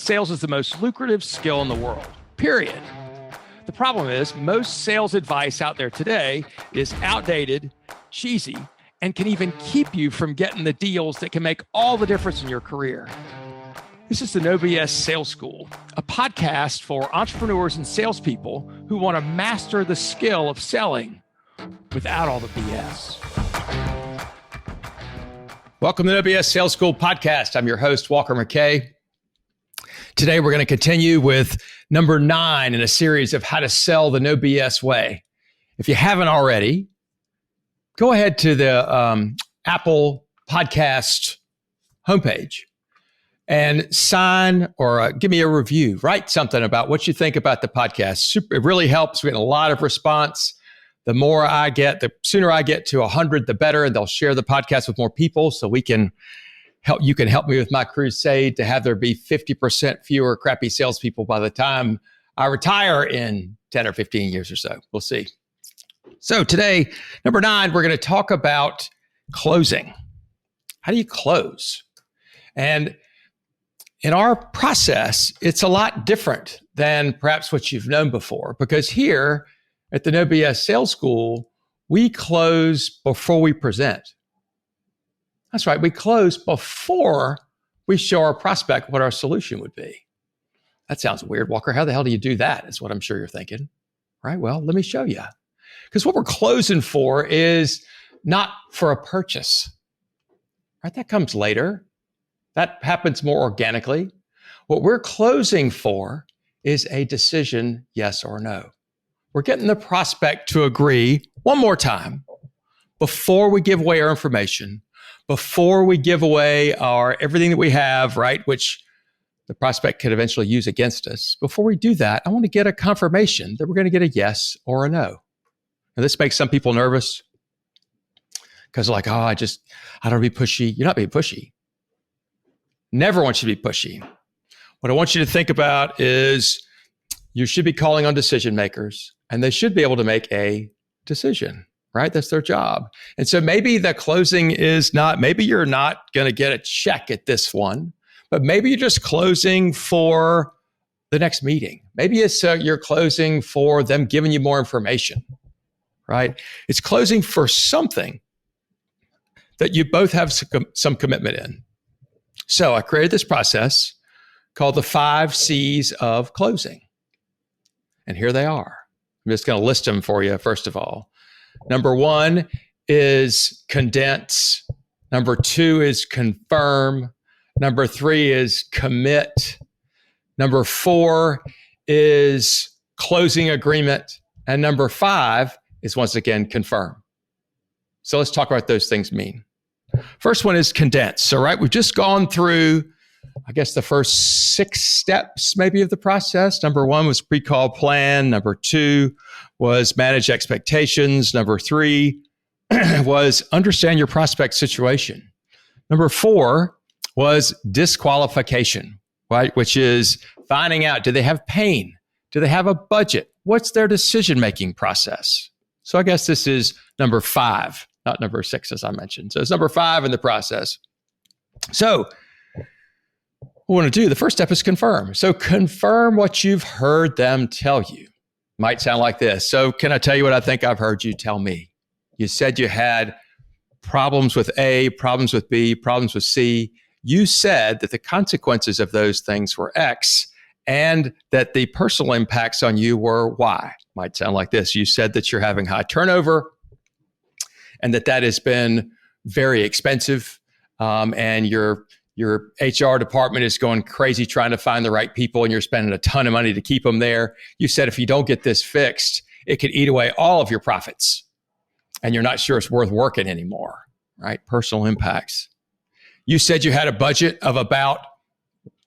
sales is the most lucrative skill in the world, period. The problem is most sales advice out there today is outdated, cheesy, and can even keep you from getting the deals that can make all the difference in your career. This is the No BS Sales School, a podcast for entrepreneurs and salespeople who want to master the skill of selling without all the BS. Welcome to the No BS Sales School podcast. I'm your host, Walker McKay. Today, we're going to continue with number 9 in a series of how to sell the No BS way. If you haven't already, go ahead to the Apple Podcast homepage and sign or give me a review. Write something about what you think about the podcast. It really helps. We get a lot of response. The more I get, the sooner I get to 100, the better. And they'll share the podcast with more people so we can help. You can help me with my crusade to have there be 50% fewer crappy salespeople by the time I retire in 10 or 15 years or so. We'll see. So today, number 9, we're going to talk about closing. How do you close? And in our process, it's a lot different than perhaps what you've known before, because here at the No BS Sales School, we close before we present. That's right. We close before we show our prospect what our solution would be. That sounds weird, Walker. How the hell do you do that? Is what I'm sure you're thinking. Right? Well, let me show you. Because what we're closing for is not for a purchase. Right? That comes later. That happens more organically. What we're closing for is a decision, yes or no. We're getting the prospect to agree one more time before we give away our information, before we give away our everything that we have, right, which the prospect could eventually use against us. Before we do that, I want to get a confirmation that we're going to get a yes or a no. And this makes some people nervous because they're like, oh, I don't be pushy. You're not being pushy. Never want you to be pushy. What I want you to think about is you should be calling on decision makers, and they should be able to make a decision, right? That's their job. And so maybe the closing is not, maybe you're not going to get a check at this one, but maybe you're just closing for the next meeting. Maybe it's you're closing for them giving you more information, right? It's closing for something that you both have some commitment in. So I created this process called the 5 C's of closing. And here they are. I'm just going to list them for you, first of all. Number 1 is condense. Number 2 is confirm. Number 3 is commit. Number 4 is closing agreement. And number 5 is, once again, confirm. So let's talk about what those things mean. First one is condense. So, right, we've just gone through, I guess, the first 6 steps maybe of the process. Number 1 was pre-call plan. Number 2 was manage expectations. Number 3 was understand your prospect situation. Number 4 was disqualification, right? Which is finding out, do they have pain? Do they have a budget? What's their decision-making process? So I guess this is number 5, not number 6, as I mentioned. So it's number 5 in the process. So what we want to do, the first step is confirm. So confirm what you've heard them tell you. Might sound like this. So can I tell you what I think I've heard you tell me? You said you had problems with A, problems with B, problems with C. You said that the consequences of those things were X and that the personal impacts on you were Y. Might sound like this. You said that you're having high turnover and that has been very expensive, and your HR department is going crazy trying to find the right people, and you're spending a ton of money to keep them there. You said if you don't get this fixed, it could eat away all of your profits, and you're not sure it's worth working anymore, right? Personal impacts. You said you had a budget of about,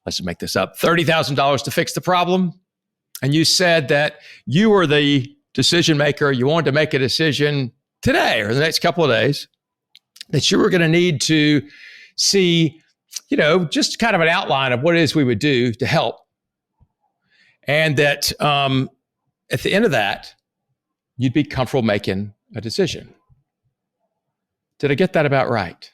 let's make this up, $30,000 to fix the problem, and you said that you were the decision maker. You wanted to make a decision today or the next couple of days, that you were going to need to see, just kind of an outline of what it is we would do to help. And that at the end of that, you'd be comfortable making a decision. Did I get that about right?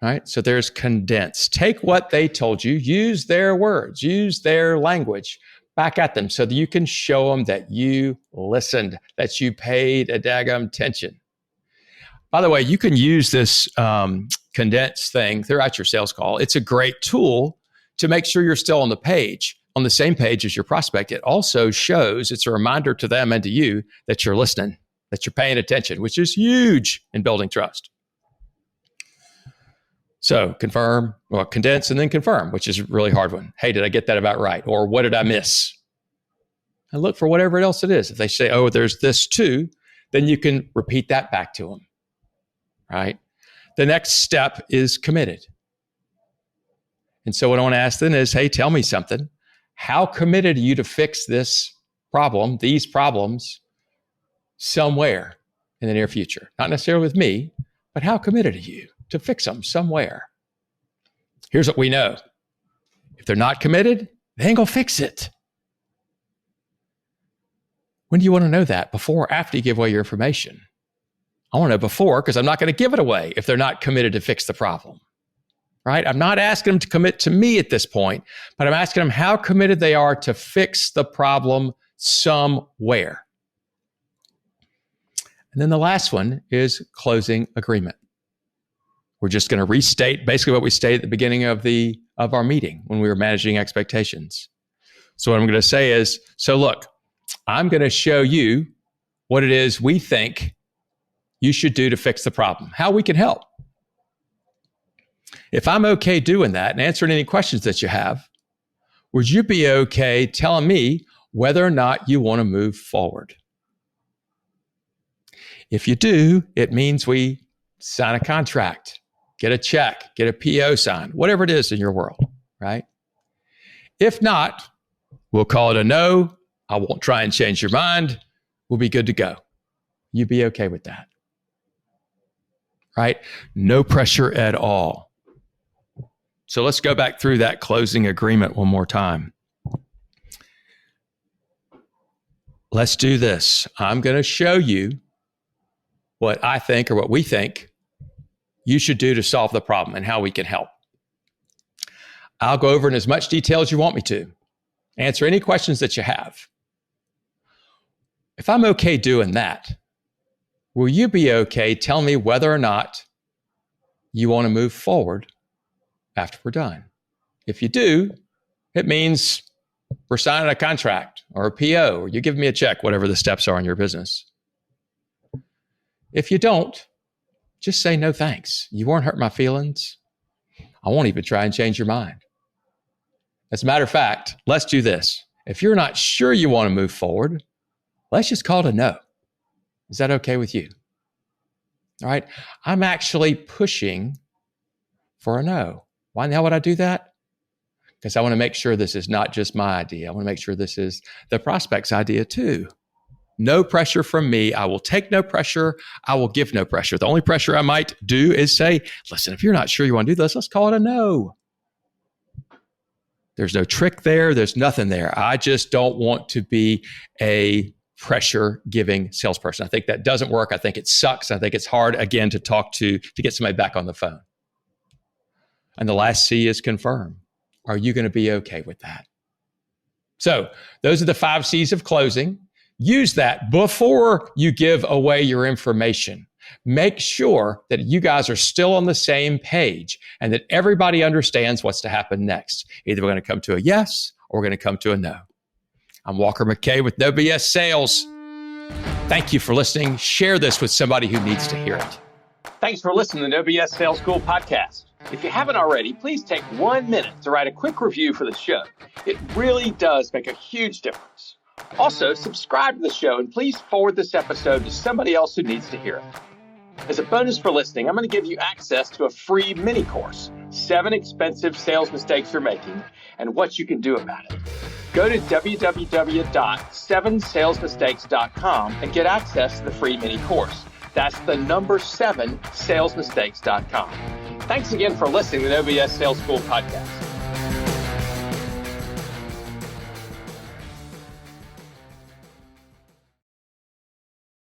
right? So there's condense. Take what they told you, use their words, use their language back at them so that you can show them that you listened, that you paid a daggum attention. By the way, you can use this condense thing throughout your sales call. It's a great tool to make sure you're still on the same page as your prospect. It also shows, it's a reminder to them and to you that you're listening, that you're paying attention, which is huge in building trust. So condense and then confirm, which is a really hard one. Hey, did I get that about right? Or what did I miss? And look for whatever else it is. If they say, oh, there's this too, then you can repeat that back to them, right? The next step is committed. And so what I want to ask then is, hey, tell me something. How committed are you to fix this problem, these problems, somewhere in the near future? Not necessarily with me, but how committed are you to fix them somewhere? Here's what we know. If they're not committed, they ain't gonna fix it. When do you want to know that? Before or after you give away your information? I want to know before, because I'm not going to give it away if they're not committed to fix the problem, right? I'm not asking them to commit to me at this point, but I'm asking them how committed they are to fix the problem somewhere. And then the last one is closing agreement. We're just going to restate basically what we stated at the beginning of our meeting when we were managing expectations. So what I'm going to say is, so look, I'm going to show you what it is we think you should do to fix the problem, how we can help. If I'm okay doing that and answering any questions that you have, would you be okay telling me whether or not you want to move forward? If you do, it means we sign a contract, get a check, get a PO signed, whatever it is in your world, right? If not, we'll call it a no. I won't try and change your mind. We'll be good to go. You be okay with that, right? No pressure at all. So let's go back through that closing agreement one more time. Let's do this. I'm going to show you what I think or what we think you should do to solve the problem and how we can help. I'll go over in as much detail as you want me to. Answer any questions that you have. If I'm okay doing that, will you be okay telling me whether or not you want to move forward after we're done? If you do, it means we're signing a contract or a PO, or you give me a check, whatever the steps are in your business. If you don't, just say no thanks. You won't hurt my feelings. I won't even try and change your mind. As a matter of fact, let's do this. If you're not sure you want to move forward, let's just call it a no. Is that okay with you? All right. I'm actually pushing for a no. Why the hell would I do that? Because I want to make sure this is not just my idea. I want to make sure this is the prospect's idea too. No pressure from me. I will take no pressure. I will give no pressure. The only pressure I might do is say, listen, if you're not sure you want to do this, let's call it a no. There's no trick there. There's nothing there. I just don't want to be a pressure-giving salesperson. I think that doesn't work. I think it sucks. I think it's hard, again, to get somebody back on the phone. And the last C is confirm. Are you going to be okay with that? So those are the 5 C's of closing. Use that before you give away your information. Make sure that you guys are still on the same page and that everybody understands what's to happen next. Either we're going to come to a yes or we're going to come to a no. I'm Walker McKay with No BS Sales. Thank you for listening. Share this with somebody who needs to hear it. Thanks for listening to the No BS Sales School podcast. If you haven't already, please take 1 minute to write a quick review for the show. It really does make a huge difference. Also, subscribe to the show and please forward this episode to somebody else who needs to hear it. As a bonus for listening, I'm going to give you access to a free mini course, 7 expensive sales mistakes you're making and what you can do about it. Go to www.7salesmistakes.com and get access to the free mini course. That's the number 7salesmistakes.com. Thanks again for listening to the No BS Sales School podcast.